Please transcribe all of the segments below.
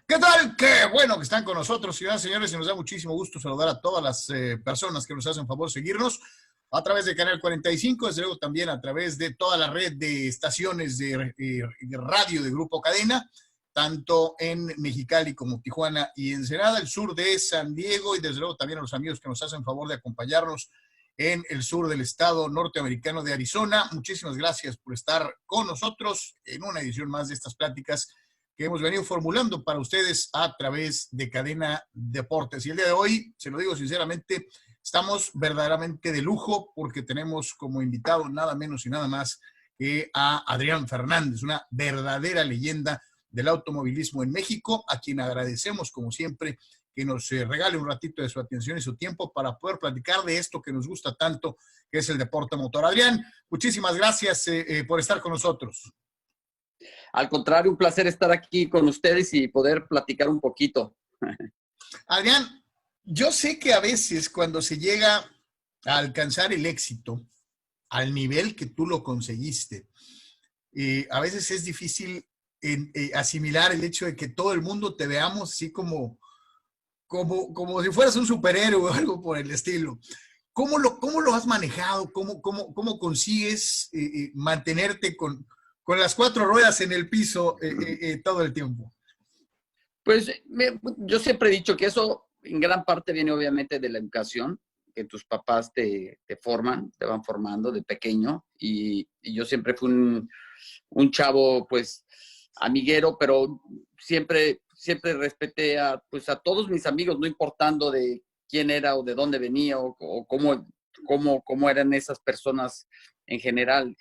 ¿Qué tal? Qué bueno que están con nosotros, señoras y señores, y nos da muchísimo gusto saludar a todas las personas que nos hacen favor de seguirnos a través de Canal 45, desde luego también a través de toda la red de estaciones de radio de Grupo Cadena, tanto en Mexicali como Tijuana y Ensenada, el sur de San Diego, y desde luego también a los amigos que nos hacen favor de acompañarnos en el sur del estado norteamericano de Arizona. Muchísimas gracias por estar con nosotros en una edición más de estas pláticas que hemos venido formulando para ustedes a través de Cadena Deportes. Y el día de hoy, se lo digo sinceramente, estamos verdaderamente de lujo porque tenemos como invitado nada menos y nada más que a Adrián Fernández, una verdadera leyenda del automovilismo en México, a quien agradecemos como siempre que nos regale un ratito de su atención y su tiempo para poder platicar de esto que nos gusta tanto, que es el deporte motor. Adrián, muchísimas gracias por estar con nosotros. Al contrario, un placer estar aquí con ustedes y poder platicar un poquito. Adrián, yo sé que a veces cuando se llega a alcanzar el éxito al nivel que tú lo conseguiste, a veces es difícil asimilar el hecho de que todo el mundo te veamos así como si fueras un superhéroe o algo por el estilo. ¿Cómo lo has manejado? ¿Cómo consigues mantenerte con las cuatro ruedas en el piso todo el tiempo? Pues yo siempre he dicho que eso en gran parte viene obviamente de la educación, que tus papás te forman, te van formando de pequeño, y yo siempre fui un chavo pues amiguero, pero siempre respeté pues a todos mis amigos, no importando de quién era o de dónde venía o cómo eran esas personas en general.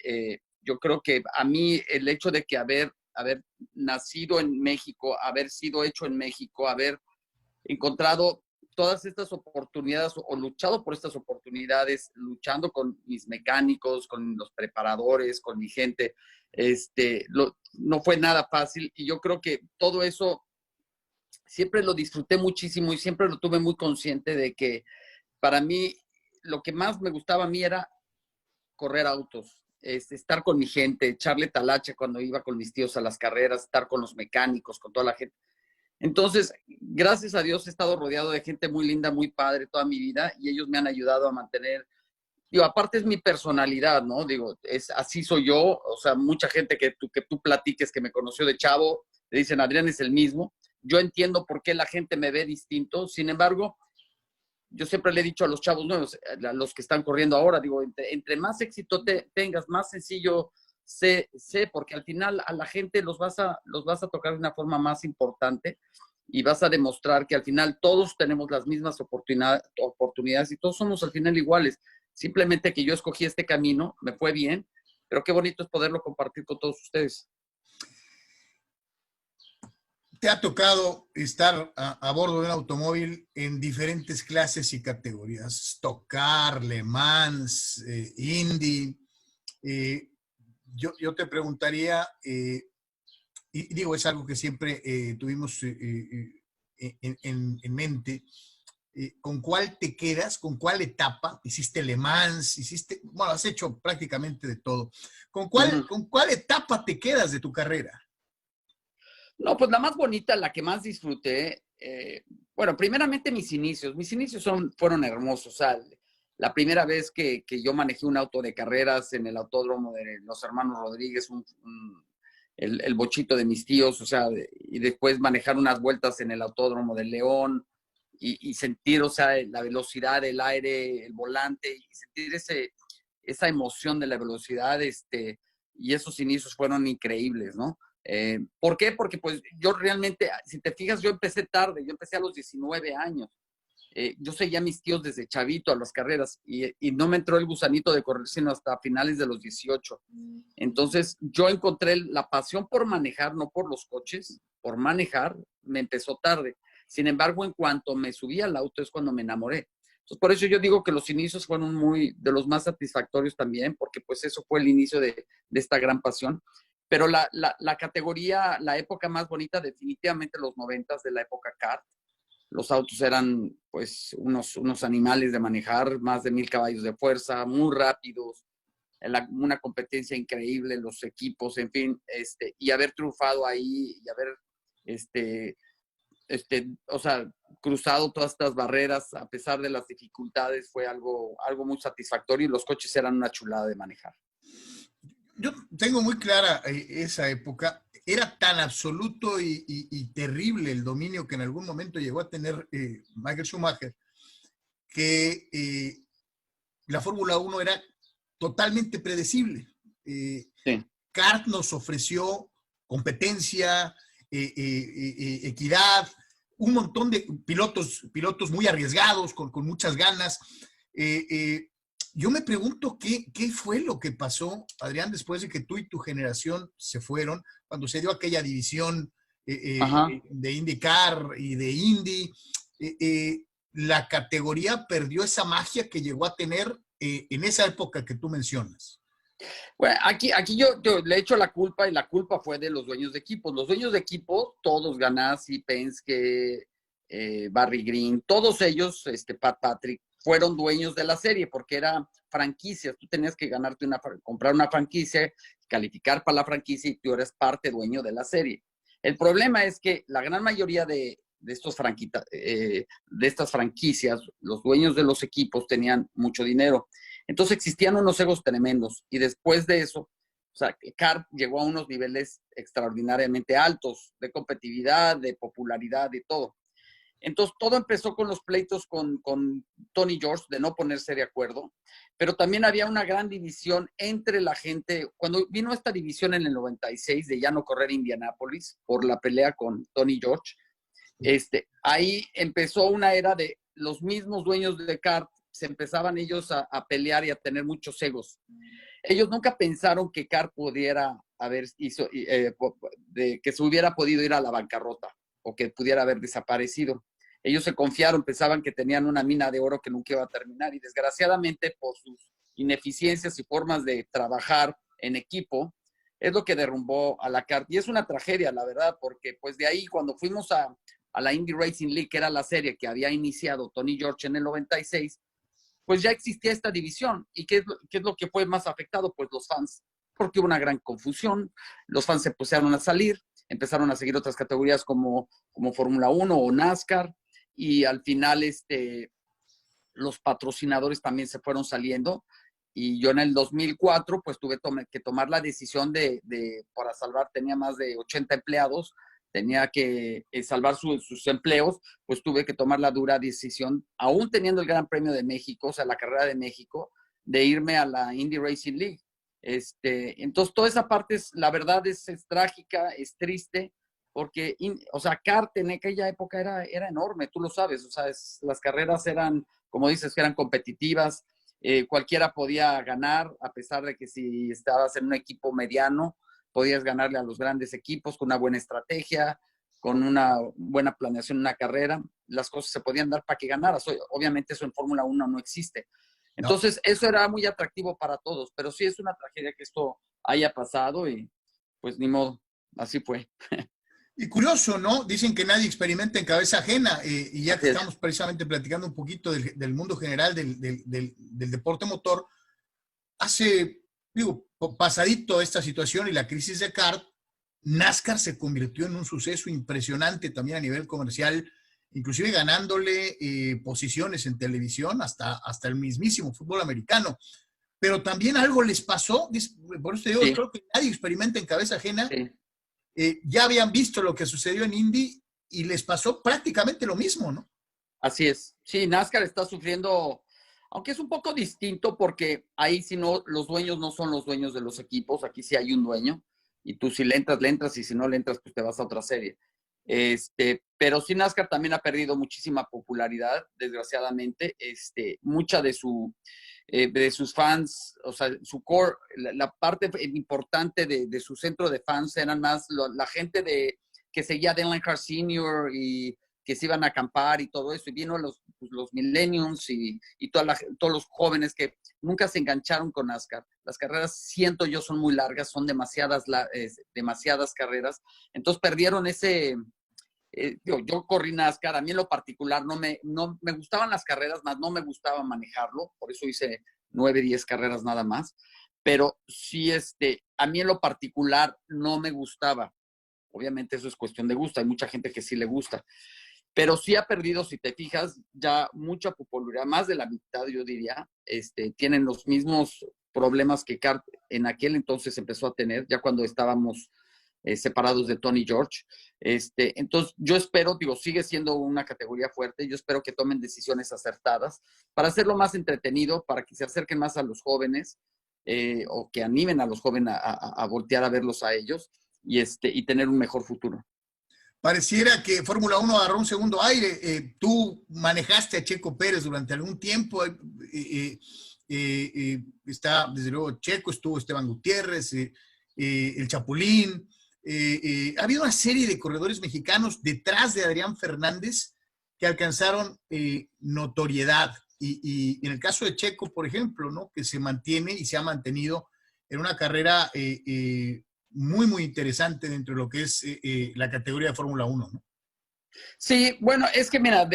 Yo creo que a mí el hecho de que haber nacido en México, haber sido hecho en México, haber encontrado todas estas oportunidades o luchado por estas oportunidades, luchando con mis mecánicos, con los preparadores, con mi gente, no fue nada fácil, y yo creo que todo eso siempre lo disfruté muchísimo y siempre lo tuve muy consciente de que para mí lo que más me gustaba a mí era correr autos, estar con mi gente, echarle talacha cuando iba con mis tíos a las carreras, estar con los mecánicos, con toda la gente. Entonces, gracias a Dios he estado rodeado de gente muy linda, muy padre toda mi vida, y ellos me han ayudado a mantener, aparte es mi personalidad, ¿no? Así soy yo, o sea, mucha gente que tú platiques que me conoció de chavo, le dicen, Adrián es el mismo. Yo entiendo por qué la gente me ve distinto, sin embargo, yo siempre le he dicho a los chavos nuevos, a los que están corriendo ahora, entre más éxito tengas, más sencillo sé, porque al final a la gente los vas a tocar de una forma más importante y vas a demostrar que al final todos tenemos las mismas oportunidades y todos somos al final iguales. Simplemente que yo escogí este camino, me fue bien, pero qué bonito es poderlo compartir con todos ustedes. ¿Te ha tocado estar a bordo de un automóvil en diferentes clases y categorías? Stock Car, Le Mans, Indy. Yo te preguntaría, y digo, es algo que siempre tuvimos en mente, ¿con cuál te quedas? ¿Con cuál etapa? ¿Hiciste Le Mans? Bueno, has hecho prácticamente de todo. ¿Con cuál etapa te quedas de tu carrera? No, pues la más bonita, la que más disfruté, bueno, primeramente mis inicios fueron hermosos. O sea, la primera vez que yo manejé un auto de carreras en el autódromo de los hermanos Rodríguez, el bochito de mis tíos, o sea, y después manejar unas vueltas en el autódromo de León y sentir, o sea, la velocidad del aire, el volante, y sentir esa emoción de la velocidad, y esos inicios fueron increíbles, ¿no? ¿Por qué? Porque pues yo realmente, si te fijas, yo empecé tarde, yo empecé a los 19 años. Yo seguía a mis tíos desde chavito a las carreras y no me entró el gusanito de correr sino hasta finales de los 18. Entonces yo encontré la pasión por manejar, no por los coches, por manejar, me empezó tarde. Sin embargo, en cuanto me subí al auto es cuando me enamoré. Entonces, por eso yo digo que los inicios fueron de los más satisfactorios también, porque pues eso fue el inicio de esta gran pasión. Pero la categoría, la época más bonita, definitivamente los 90s de la época kart. Los autos eran pues unos animales de manejar, más de 1000 caballos de fuerza, muy rápidos, una competencia increíble, los equipos, en fin, y haber triunfado ahí y haber o sea, cruzado todas estas barreras, a pesar de las dificultades, fue algo muy satisfactorio y los coches eran una chulada de manejar. Yo tengo muy clara esa época. Era tan absoluto y terrible el dominio que en algún momento llegó a tener Michael Schumacher, que la Fórmula 1 era totalmente predecible. Sí. CART nos ofreció competencia, equidad, un montón de pilotos muy arriesgados, con muchas ganas. Yo me pregunto qué fue lo que pasó, Adrián, después de que tú y tu generación se fueron, cuando se dio aquella división de IndyCar y de Indy. La categoría perdió esa magia que llegó a tener en esa época que tú mencionas. Bueno, aquí yo le echo la culpa y la culpa fue de los dueños de equipos. Los dueños de equipos, todos, Ganassi, Penske, Barry Green, todos ellos, Pat Patrick, fueron dueños de la serie porque eran franquicias. Tú tenías que comprar una franquicia, calificar para la franquicia y tú eres parte dueño de la serie. El problema es que la gran mayoría de estas franquicias, los dueños de los equipos tenían mucho dinero. Entonces existían unos egos tremendos y después de eso, o sea, CART llegó a unos niveles extraordinariamente altos de competitividad, de popularidad, de todo. Entonces todo empezó con los pleitos con Tony George de no ponerse de acuerdo, pero también había una gran división entre la gente. Cuando vino esta división en el 96 de ya no correr Indianápolis por la pelea con Tony George, ahí empezó una era de los mismos dueños de CART, se empezaban ellos a pelear y a tener muchos egos. Ellos nunca pensaron que CART pudiera que se hubiera podido ir a la bancarrota o que pudiera haber desaparecido. Ellos se confiaron, pensaban que tenían una mina de oro que nunca iba a terminar y desgraciadamente por sus ineficiencias y formas de trabajar en equipo, es lo que derrumbó a la CART. Y es una tragedia, la verdad, porque pues de ahí cuando fuimos a la Indy Racing League, que era la serie que había iniciado Tony George en el 96, pues ya existía esta división. ¿Y qué es lo que fue más afectado? Pues los fans, porque hubo una gran confusión, los fans se pusieron a salir, empezaron a seguir otras categorías como Fórmula 1 o NASCAR, y al final los patrocinadores también se fueron saliendo, y yo en el 2004 pues tuve que tomar la decisión para salvar, tenía más de 80 empleados, tenía que salvar sus empleos, pues tuve que tomar la dura decisión, aún teniendo el Gran Premio de México, o sea, la carrera de México, de irme a la Indy Racing League. Entonces, toda esa parte, la verdad, es trágica, es triste, porque, o sea, CART en aquella época era enorme, tú lo sabes, o sea, las carreras eran, como dices, que eran competitivas, cualquiera podía ganar, a pesar de que si estabas en un equipo mediano, podías ganarle a los grandes equipos con una buena estrategia, con una buena planeación en una carrera, las cosas se podían dar para que ganaras. Obviamente eso en Fórmula 1 no existe. Entonces, no. Eso era muy atractivo para todos, pero sí es una tragedia que esto haya pasado y pues ni modo, así fue. Y curioso, ¿no? Dicen que nadie experimenta en cabeza ajena, y ya que estamos precisamente platicando un poquito del mundo general del deporte motor, pasadito esta situación y la crisis de CART, NASCAR se convirtió en un suceso impresionante también a nivel comercial, inclusive ganándole posiciones en televisión hasta el mismísimo fútbol americano. Pero también algo les pasó, por eso te digo, sí. Creo que nadie experimenta en cabeza ajena. Sí. Ya habían visto lo que sucedió en Indy y les pasó prácticamente lo mismo, ¿no? Así es. Sí, NASCAR está sufriendo, aunque es un poco distinto porque ahí si no, los dueños no son los dueños de los equipos, aquí sí hay un dueño y tú si le entras y si no le entras, pues te vas a otra serie. Pero sí NASCAR también ha perdido muchísima popularidad, desgraciadamente. Mucha de sus fans, o sea, su core, la parte importante de su centro de fans eran más la gente que seguía a Dale Earnhardt Sr. y que se iban a acampar y todo eso, y vino los millennials y todos los jóvenes que nunca se engancharon con NASCAR. Las carreras, siento yo, son muy largas, son demasiadas carreras, entonces perdieron ese... yo corrí NASCAR, a mí en lo particular no me gustaban las carreras, más no me gustaba manejarlo, por eso hice 9, 10 carreras nada más, pero sí, a mí en lo particular no me gustaba. obviamente eso es cuestión de gusto, hay mucha gente que sí le gusta, pero sí ha perdido, si te fijas, ya mucha popularidad, más de la mitad yo diría, tienen los mismos problemas que Cart en aquel entonces empezó a tener, ya cuando estábamos separados de Tony George. Entonces, yo espero, digo, sigue siendo una categoría fuerte, yo espero que tomen decisiones acertadas para hacerlo más entretenido, para que se acerquen más a los jóvenes, o que animen a los jóvenes a voltear a verlos a ellos y tener un mejor futuro. Pareciera que Fórmula 1 agarró un segundo aire. Tú manejaste a Checo Pérez durante algún tiempo. Está, desde luego, Checo, estuvo Esteban Gutiérrez, el Chapulín. Ha habido una serie de corredores mexicanos detrás de Adrián Fernández que alcanzaron notoriedad. Y en el caso de Checo, por ejemplo, ¿no? Que se mantiene y se ha mantenido en una carrera muy, muy interesante dentro de lo que es la categoría de Fórmula 1, ¿no? Sí, bueno, es que mira,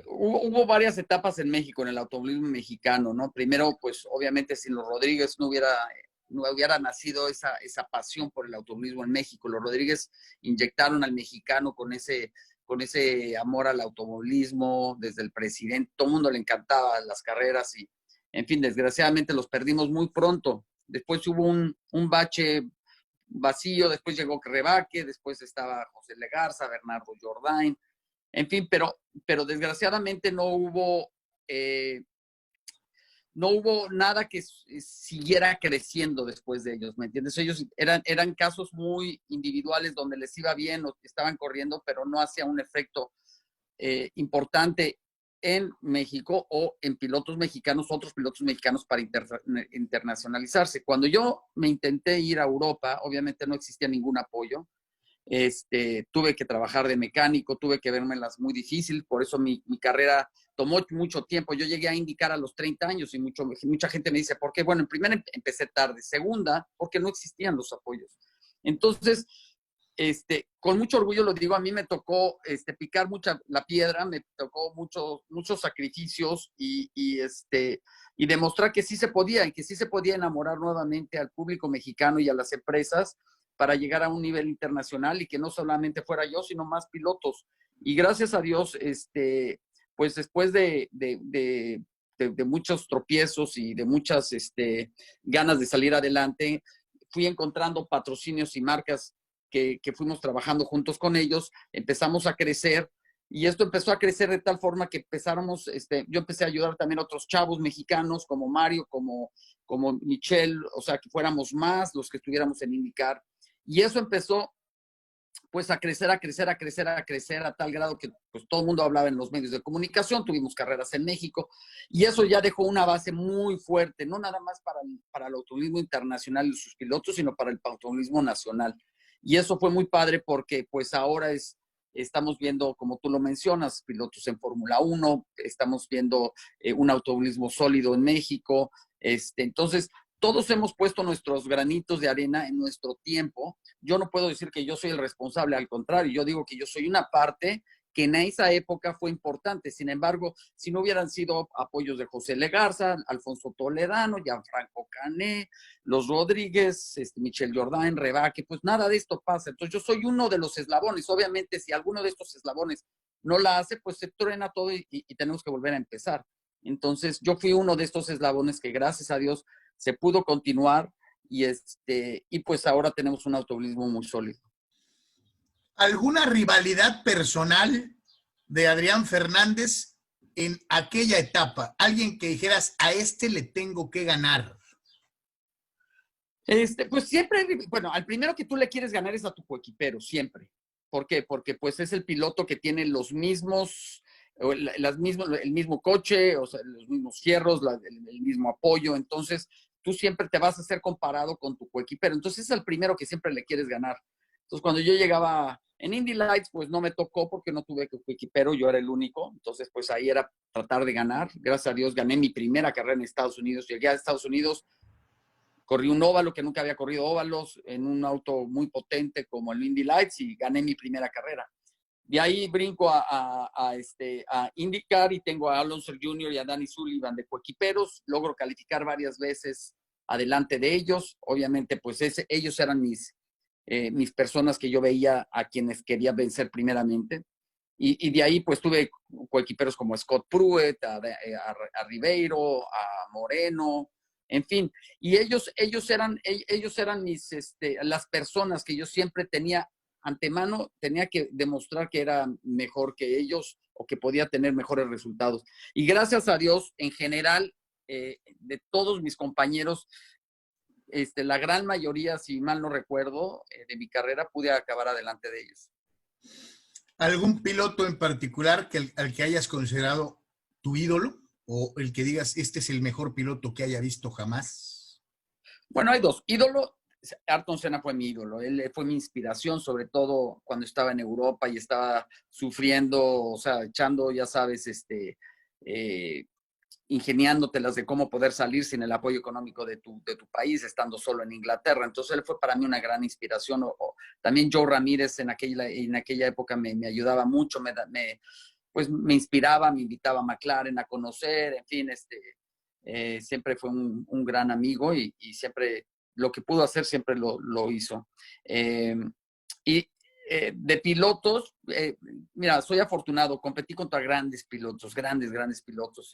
hubo varias etapas en México, en el automovilismo mexicano, ¿no? Primero, pues obviamente sin los Rodríguez no hubiera nacido esa pasión por el automovilismo en México. Los Rodríguez inyectaron al mexicano con ese amor al automovilismo, desde el presidente, todo el mundo le encantaba las carreras y, en fin, desgraciadamente los perdimos muy pronto. Después hubo un bache vacío, después llegó Rebaque, después estaba José Legarza, Bernardo Jordain, en fin, pero desgraciadamente no hubo nada que siguiera creciendo después de ellos, ¿me entiendes? Ellos eran casos muy individuales donde les iba bien o estaban corriendo, pero no hacía un efecto importante en México o en pilotos mexicanos, otros pilotos mexicanos para internacionalizarse. Cuando yo me intenté ir a Europa, obviamente no existía ningún apoyo. Tuve que trabajar de mecánico, tuve que vérmelas muy difícil, por eso mi carrera tomó mucho tiempo. Yo llegué a indicar a los 30 años y mucha gente me dice, ¿por qué? Bueno, en primera empecé tarde, segunda, porque no existían los apoyos. Entonces, con mucho orgullo lo digo, a mí me tocó picar mucha la piedra, me tocó muchos sacrificios y demostrar que sí se podía y que sí se podía enamorar nuevamente al público mexicano y a las empresas para llegar a un nivel internacional y que no solamente fuera yo, sino más pilotos. Y gracias a Dios, pues después de muchos tropiezos y de muchas ganas de salir adelante, fui encontrando patrocinios y marcas que fuimos trabajando juntos con ellos, empezamos a crecer y esto empezó a crecer de tal forma que yo empecé a ayudar también a otros chavos mexicanos como Mario, como Michelle, o sea, que fuéramos más los que estuviéramos en IndyCar. Y eso empezó pues a crecer a tal grado que pues todo el mundo hablaba en los medios de comunicación, tuvimos carreras en México y eso ya dejó una base muy fuerte, no nada más para el automovilismo internacional y sus pilotos, sino para el automovilismo nacional. Y eso fue muy padre porque pues ahora estamos viendo, como tú lo mencionas, pilotos en Fórmula 1, estamos viendo un automovilismo sólido en México. Entonces, todos hemos puesto nuestros granitos de arena en nuestro tiempo. Yo no puedo decir que yo soy el responsable, al contrario, yo digo que yo soy una parte que en esa época fue importante. Sin embargo, si no hubieran sido apoyos de José Legarza, Alfonso Toledano, Gianfranco Cané, los Rodríguez, Michel Jordain, Rebaque, pues nada de esto pasa. Entonces yo soy uno de los eslabones. Obviamente, si alguno de estos eslabones no la hace, pues se truena todo y tenemos que volver a empezar. Entonces yo fui uno de estos eslabones que gracias a Dios se pudo continuar y pues ahora tenemos un automovilismo muy sólido. ¿Alguna rivalidad personal de Adrián Fernández en aquella etapa? Alguien que dijeras, a este le tengo que ganar. Pues siempre, bueno, al primero que tú le quieres ganar es a tu coequipero, siempre. ¿Por qué? Porque pues es el piloto que tiene los mismos, el mismo coche, o sea, los mismos fierros, el mismo apoyo. Entonces, tú siempre te vas a ser comparado con tu coequipero. Entonces, es el primero que siempre le quieres ganar. Entonces, cuando yo llegaba en Indy Lights, pues no me tocó porque no tuve coequipero, yo era el único. Entonces, pues ahí era tratar de ganar. Gracias a Dios gané mi primera carrera en Estados Unidos. Llegué a Estados Unidos, corrí un óvalo que nunca había corrido óvalos en un auto muy potente como el Indy Lights y gané mi primera carrera. De ahí brinco a IndyCar y tengo a Alonso Jr. y a Danny Sullivan de coequiperos. Logro calificar varias veces adelante de ellos. Obviamente, pues ellos eran mis personas que yo veía a quienes quería vencer primeramente. Y de ahí pues tuve coequiperos como Scott Pruitt, a Ribeiro, a Moreno, en fin. Y ellos eran las personas que yo siempre tenía antemano, tenía que demostrar que era mejor que ellos o que podía tener mejores resultados. Y gracias a Dios, en general, de todos mis compañeros, la gran mayoría, si mal no recuerdo, de mi carrera, pude acabar adelante de ellos. ¿Algún piloto en particular al que hayas considerado tu ídolo? ¿O el que digas, este es el mejor piloto que haya visto jamás? Bueno, hay dos. Ídolo, Ayrton Senna fue mi ídolo. Él fue mi inspiración, sobre todo cuando estaba en Europa y estaba sufriendo, o sea, echando, ya sabes, eh, ingeniándotelas de cómo poder salir sin el apoyo económico de tu país, estando solo en Inglaterra. Entonces él fue para mí una gran inspiración. También Joe Ramírez en aquella época me ayudaba mucho, pues me inspiraba, me invitaba a McLaren a conocer, en fin, siempre fue un gran amigo y siempre lo que pudo hacer siempre lo hizo. Y de pilotos, mira, soy afortunado, competí contra grandes pilotos, grandes pilotos,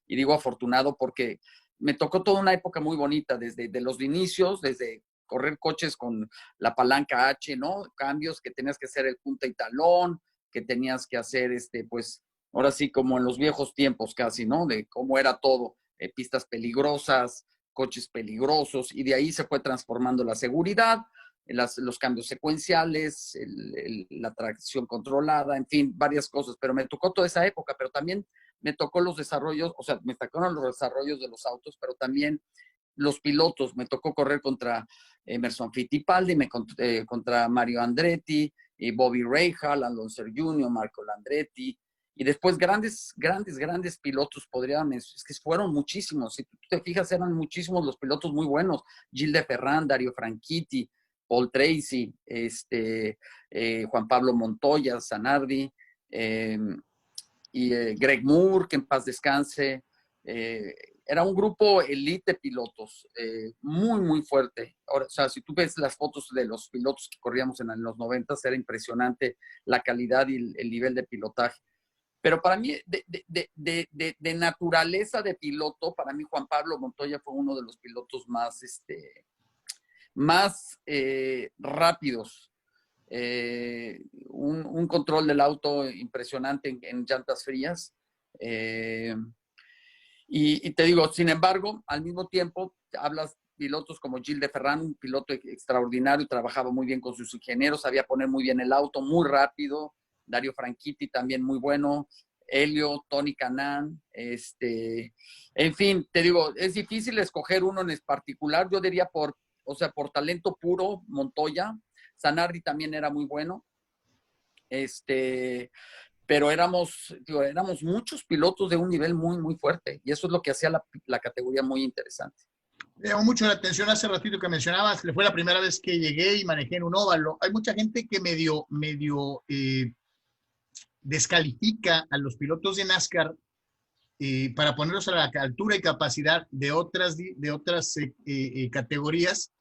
y digo afortunado porque me tocó toda una época muy bonita, desde de los inicios, desde correr coches con la palanca H, ¿no? Cambios que tenías que hacer el punta y talón, que tenías que hacer, pues, ahora sí, como en los viejos tiempos casi, ¿no? De cómo era todo, pistas peligrosas, coches peligrosos, y de ahí se fue transformando la seguridad, los cambios secuenciales, la tracción controlada, en fin, varias cosas, pero me tocó toda esa época, pero también me tocó los desarrollos, o sea, me tocaron los desarrollos de los autos, pero también los pilotos, me tocó correr contra Emerson Fittipaldi, contra Mario Andretti, Bobby Rahal, Alonso Jr., Marco Landretti, y después grandes pilotos, es que fueron muchísimos, si tú te fijas, eran muchísimos los pilotos muy buenos, Gilles de Ferran, Dario Franchitti, Paul Tracy, Juan Pablo Montoya, Zanardi, y Greg Moore, que en paz descanse. Era un grupo elite de pilotos, muy fuerte. Ahora, o sea, si tú ves las fotos de los pilotos que corríamos en los 90, era impresionante la calidad y el nivel de pilotaje. Pero para mí, de naturaleza de piloto, para mí Juan Pablo Montoya fue uno de los pilotos más rápidos. Un control del auto impresionante en llantas frías. Y te digo, sin embargo, al mismo tiempo, hablas pilotos como Gilles de Ferran, un piloto extraordinario, trabajaba muy bien con sus ingenieros, sabía poner muy bien el auto, muy rápido. Dario Franchitti también muy bueno. Helio, Tony Kanaan, en fin, te digo, es difícil escoger uno en particular. Yo diría por talento puro, Montoya. Zanardi también era muy bueno. Pero éramos muchos pilotos de un nivel muy fuerte, y eso es lo que hacía la categoría muy interesante. Me llamó mucho la atención hace ratito que mencionabas, fue la primera vez que llegué y manejé en un óvalo. Hay mucha gente que medio descalifica a los pilotos de NASCAR para ponerlos a la altura y capacidad de otras categorías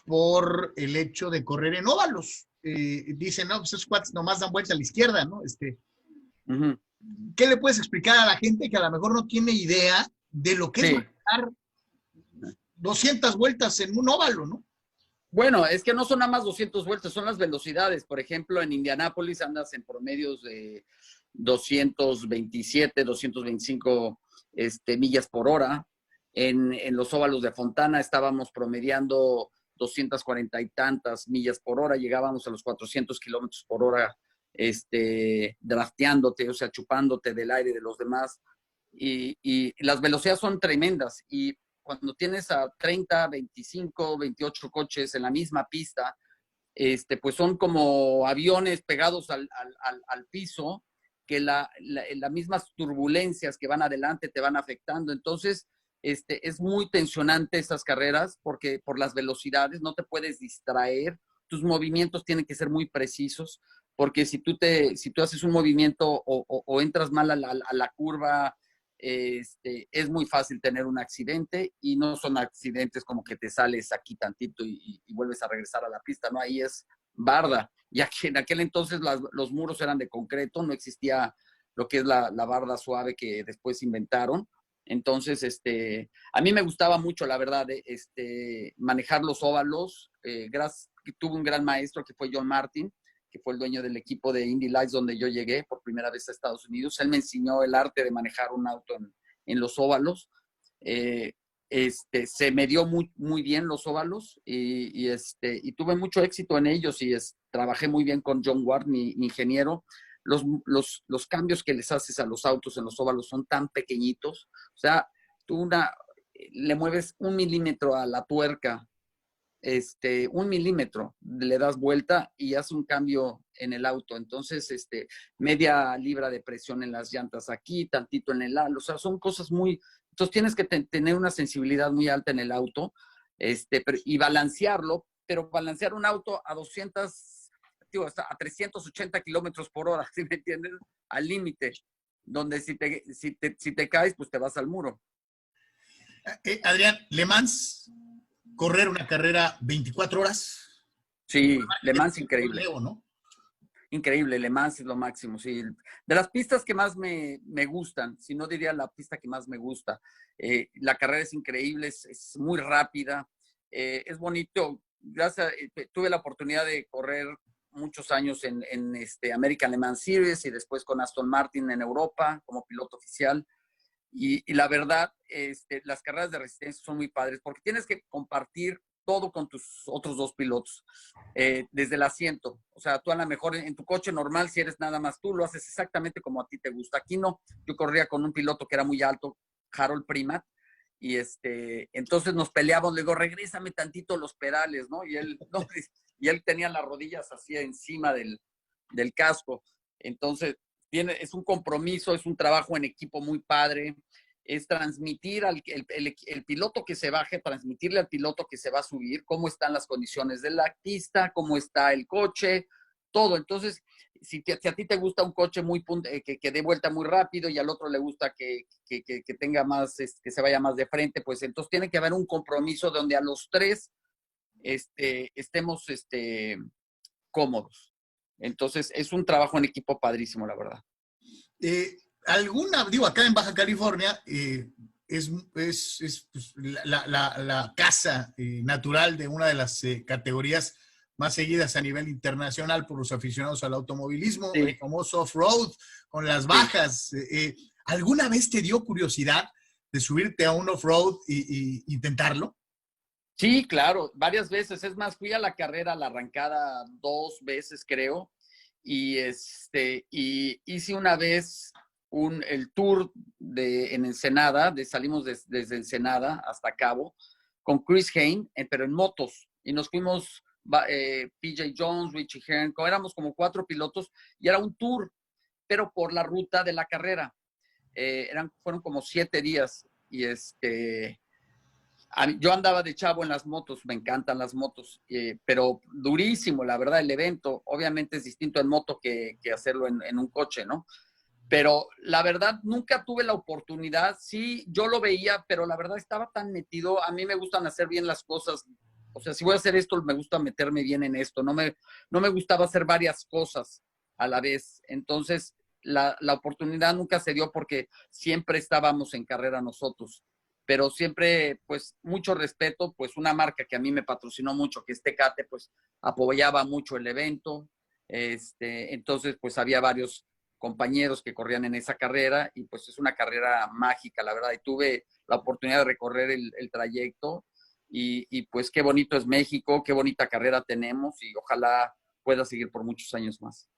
por el hecho de correr en óvalos. Dicen, no, pues esos cuates nomás dan vuelta a la izquierda, ¿no? Uh-huh. ¿Qué le puedes explicar a la gente que a lo mejor no tiene idea de lo que es manejar 200 vueltas en un óvalo, ¿no? Bueno, es que no son nada más 200 vueltas, son las velocidades. Por ejemplo, en Indianápolis andas en promedios de 227, 225 millas por hora. En los óvalos de Fontana estábamos promediando 240 y tantas millas por hora, llegábamos a los 400 kilómetros por hora, drafteándote, o sea, chupándote del aire de los demás. Y las velocidades son tremendas. Y cuando tienes a 30, 25, 28 coches en la misma pista, pues son como aviones pegados al piso, que las mismas turbulencias que van adelante te van afectando. Entonces, es muy tensionante estas carreras porque por las velocidades no te puedes distraer, tus movimientos tienen que ser muy precisos, porque si tú haces un movimiento o entras mal a la curva, es muy fácil tener un accidente y no son accidentes como que te sales aquí tantito y vuelves a regresar a la pista, ¿no? Ahí es barda. Y aquí, en aquel entonces los muros eran de concreto, no existía lo que es la barda suave que después inventaron. Entonces, a mí me gustaba mucho, la verdad, manejar los óvalos. Tuve un gran maestro que fue John Martin, que fue el dueño del equipo de Indy Lights donde yo llegué por primera vez a Estados Unidos. Él me enseñó el arte de manejar un auto en los óvalos. Eh, Se me dio muy, muy bien los óvalos y tuve mucho éxito en ellos y trabajé muy bien con John Ward, mi ingeniero. Los cambios que les haces a los autos en los óvalos son tan pequeñitos. O sea, tú le mueves 1 milímetro a la tuerca, 1 milímetro, le das vuelta y hace un cambio en el auto. Entonces, media libra de presión en las llantas aquí, tantito en el halo. O sea, son cosas muy... Entonces tienes que tener una sensibilidad muy alta en el auto y balancearlo, pero balancear un auto a 200, digo, hasta a 380 kilómetros por hora, ¿sí me entiendes? Al límite, donde si te caes, pues te vas al muro. Adrián, Le Mans, correr una carrera 24 horas. Sí, Le Mans increíble. Leo, ¿no? Increíble, Le Mans es lo máximo, sí. De las pistas que más me gustan, si no diría la pista que más me gusta, la carrera es increíble, es muy rápida, es bonito. Gracias, tuve la oportunidad de correr muchos años en American Le Mans Series y después con Aston Martin en Europa como piloto oficial. Y la verdad, las carreras de resistencia son muy padres porque tienes que compartir todo con tus otros dos pilotos, desde el asiento. O sea, tú a lo mejor en tu coche normal, si eres nada más tú, lo haces exactamente como a ti te gusta. Aquí no, yo corría con un piloto que era muy alto, Harold Primat, y entonces nos peleábamos, le digo, regrésame tantito los pedales, ¿no? Y él, no, y él tenía las rodillas así encima del casco. Entonces, es un compromiso, es un trabajo en equipo muy padre, es transmitir el piloto que se baje, transmitirle al piloto que se va a subir cómo están las condiciones de la pista, cómo está el coche, todo. Entonces, si a ti te gusta un coche que dé vuelta muy rápido y al otro le gusta que tenga más, que se vaya más de frente, pues entonces tiene que haber un compromiso donde a los tres estemos cómodos. Entonces, es un trabajo en equipo padrísimo, la verdad. Digo, acá en Baja California es pues, la casa natural de una de las categorías más seguidas a nivel internacional por los aficionados al automovilismo, Sí. el famoso off-road, con las bajas. ¿Alguna vez te dio curiosidad de subirte a un off-road e intentarlo? Sí, claro, varias veces. Es más, fui a la carrera, a la arrancada 2 veces, creo. Y hice una vez el tour en Ensenada, salimos desde Ensenada hasta Cabo, con Chris Hayne, pero en motos. Y nos fuimos PJ Jones, Richie Hearn, éramos como 4 pilotos, y era un tour, pero por la ruta de la carrera. Fueron como 7 días. Y yo andaba de chavo en las motos, me encantan las motos, pero durísimo, la verdad, el evento. Obviamente es distinto en moto que hacerlo en un coche, ¿no? Pero la verdad, nunca tuve la oportunidad. Sí, yo lo veía, pero la verdad estaba tan metido. A mí me gustan hacer bien las cosas. O sea, si voy a hacer esto, me gusta meterme bien en esto. No me gustaba hacer varias cosas a la vez. Entonces, la oportunidad nunca se dio porque siempre estábamos en carrera nosotros. Pero siempre, pues, mucho respeto, pues, una marca que a mí me patrocinó mucho, que es Tecate, pues, apoyaba mucho el evento. Entonces, pues, había varios compañeros que corrían en esa carrera y pues es una carrera mágica, la verdad. Y tuve la oportunidad de recorrer el trayecto y pues qué bonito es México, qué bonita carrera tenemos y ojalá pueda seguir por muchos años más.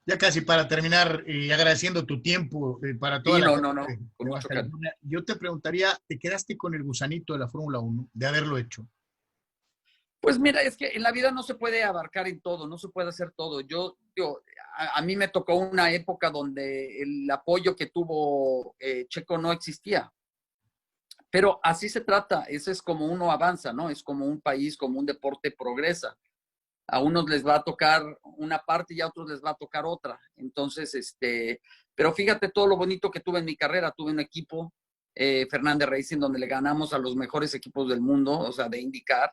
Ya casi para terminar, agradeciendo tu tiempo para toda Sí, la no, gente con de Baja mucho cariño. California. Yo te preguntaría, ¿te quedaste con el gusanito de la Fórmula 1, de haberlo hecho? Pues mira, es que en la vida no se puede abarcar en todo, no se puede hacer todo. A mí me tocó una época donde el apoyo que tuvo Checo no existía. Pero así se trata, eso es como uno avanza, ¿no? Es como un país, como un deporte progresa. a unos les va a tocar una parte y a otros les va a tocar otra. Entonces, pero fíjate todo lo bonito que tuve en mi carrera. Tuve un equipo, Fernández Racing, donde le ganamos a los mejores equipos del mundo, o sea, de IndyCar.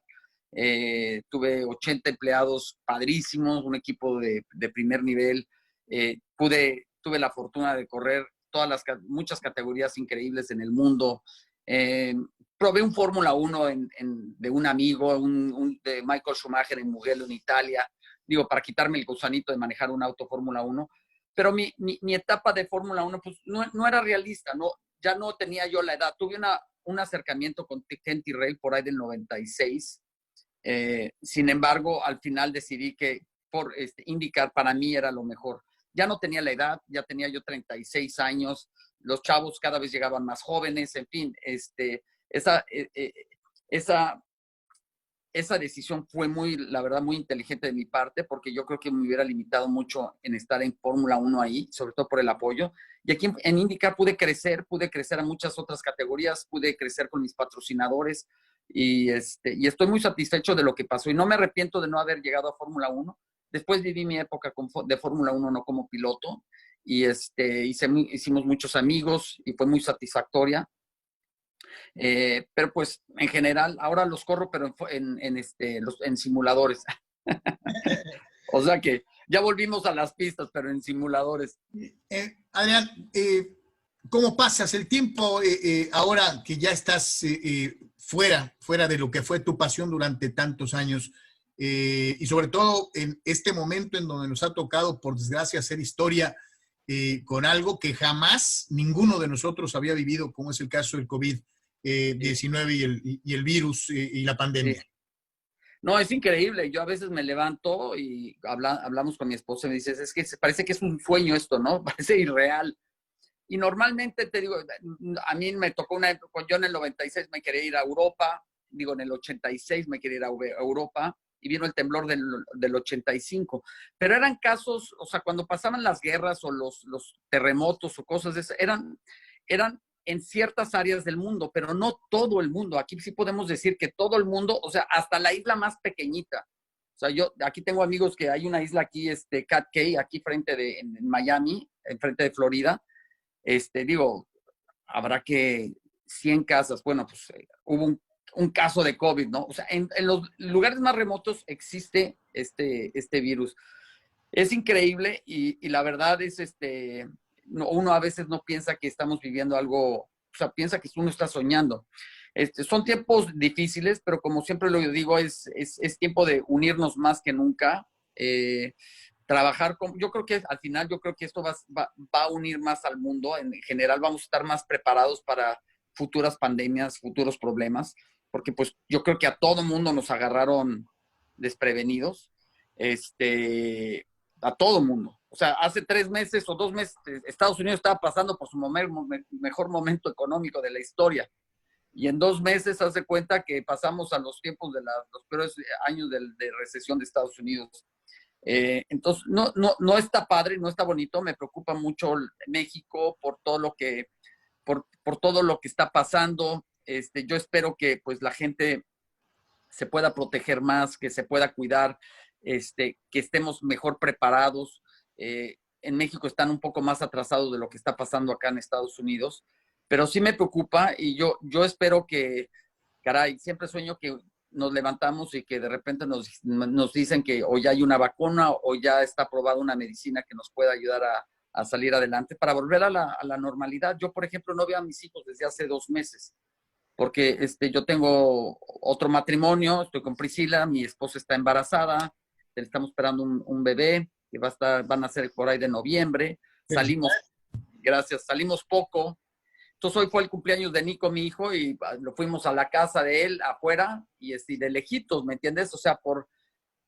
Tuve 80 empleados padrísimos, un equipo de primer nivel. Tuve la fortuna de correr muchas categorías increíbles en el mundo. Probé un Fórmula 1 de un amigo, de Michael Schumacher en Mugello, en Italia, digo, para quitarme el gusanito de manejar un auto Fórmula 1. Pero mi etapa de Fórmula 1 pues, no era realista, ya no tenía yo la edad. Tuve un acercamiento con Ken Tyrrell por ahí del 96. Sin embargo, al final decidí que por IndyCar para mí era lo mejor. Ya no tenía la edad, ya tenía yo 36 años, los chavos cada vez llegaban más jóvenes, en fin, esa decisión fue la verdad, muy inteligente de mi parte, porque yo creo que me hubiera limitado mucho en estar en Fórmula 1 ahí, sobre todo por el apoyo. Y aquí en IndyCar pude crecer a muchas otras categorías, pude crecer con mis patrocinadores y estoy muy satisfecho de lo que pasó. Y no me arrepiento de no haber llegado a Fórmula 1. Después viví mi época de Fórmula 1 no como piloto y hicimos muchos amigos y fue muy satisfactoria. Pero pues en general, ahora los corro, pero en simuladores. O sea que ya volvimos a las pistas, pero en simuladores. Adrián, ¿cómo pasas el tiempo ahora que ya estás fuera de lo que fue tu pasión durante tantos años? Y sobre todo en este momento en donde nos ha tocado, por desgracia, hacer historia con algo que jamás ninguno de nosotros había vivido, como es el caso del COVID-19 y el virus y la pandemia. Sí. No, es increíble. Yo a veces me levanto y hablamos con mi esposa y me dices, es que parece que es un sueño esto, ¿no? Parece irreal. Y normalmente te digo, a mí me tocó una época, yo en el 96 me quería ir a Europa, digo, en el 86 me quería ir a Europa y vino el temblor del 85. Pero eran casos, o sea, cuando pasaban las guerras o los terremotos o cosas de esas, eran en ciertas áreas del mundo, pero no todo el mundo. Aquí sí podemos decir que todo el mundo, o sea, hasta la isla más pequeñita. O sea, yo aquí tengo amigos que hay una isla aquí, Cat Cay, aquí en Miami, enfrente de Florida. Digo, habrá que 100 casas. Bueno, pues hubo un caso de COVID, ¿no? O sea, en los lugares más remotos existe este virus. Es increíble y la verdad es, uno a veces no piensa que estamos viviendo algo, o sea, piensa que uno está soñando. Son tiempos difíciles, pero como siempre lo digo, es tiempo de unirnos más que nunca. Trabajar yo creo que al final, yo creo que esto va a unir más al mundo. En general vamos a estar más preparados para futuras pandemias, futuros problemas, porque pues yo creo que a todo mundo nos agarraron desprevenidos. A todo mundo. O sea, hace 3 meses o 2 meses, Estados Unidos estaba pasando por su mejor momento económico de la historia. Y en 2 meses hace cuenta que pasamos a los tiempos de los peores años de recesión de Estados Unidos. Entonces, no está padre, no está bonito. Me preocupa mucho México por todo lo que, por todo lo que está pasando. Yo espero que pues la gente se pueda proteger más, que se pueda cuidar, que estemos mejor preparados. En México están un poco más atrasados de lo que está pasando acá en Estados Unidos, pero sí me preocupa y yo espero que, caray, siempre sueño que nos levantamos y que de repente nos dicen que o ya hay una vacuna o ya está aprobada una medicina que nos pueda ayudar a salir adelante para volver a la normalidad. Yo, por ejemplo, no veo a mis hijos desde hace 2 meses porque yo tengo otro matrimonio, estoy con Priscila, mi esposa está embarazada, le estamos esperando un bebé que van a ser por ahí de noviembre. Salimos poco. Entonces hoy fue el cumpleaños de Nico, mi hijo, y lo fuimos a la casa de él afuera y de lejitos, ¿me entiendes? O sea,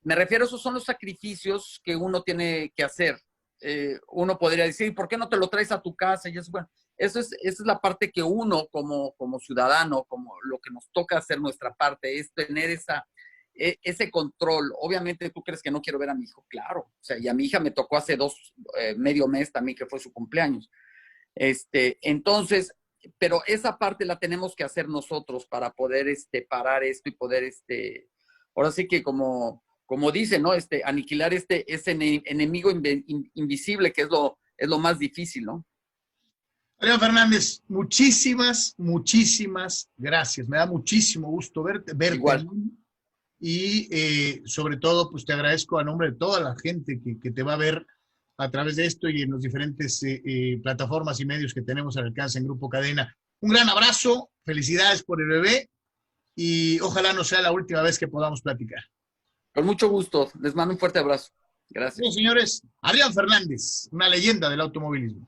me refiero, esos son los sacrificios que uno tiene que hacer. Uno podría decir, ¿por qué no te lo traes a tu casa? Y es bueno. Esa es la parte que uno como ciudadano, como lo que nos toca hacer nuestra parte, es tener ese control. Obviamente tú crees que no quiero ver a mi hijo, claro. O sea, y a mi hija me tocó hace medio mes también que fue su cumpleaños. Entonces, pero esa parte la tenemos que hacer nosotros para poder parar esto y poder, ahora sí que como como dice, ¿no? Aniquilar ese enemigo invisible que es lo más difícil, ¿no? Adrián Fernández, muchísimas gracias. Me da muchísimo gusto verte. Igual. Y sobre todo, pues te agradezco a nombre de toda la gente que te va a ver a través de esto y en las diferentes plataformas y medios que tenemos al alcance en Grupo Cadena. Un gran abrazo, felicidades por el bebé y ojalá no sea la última vez que podamos platicar. Con mucho gusto. Les mando un fuerte abrazo. Gracias. Bien, señores, Adrián Fernández, una leyenda del automovilismo.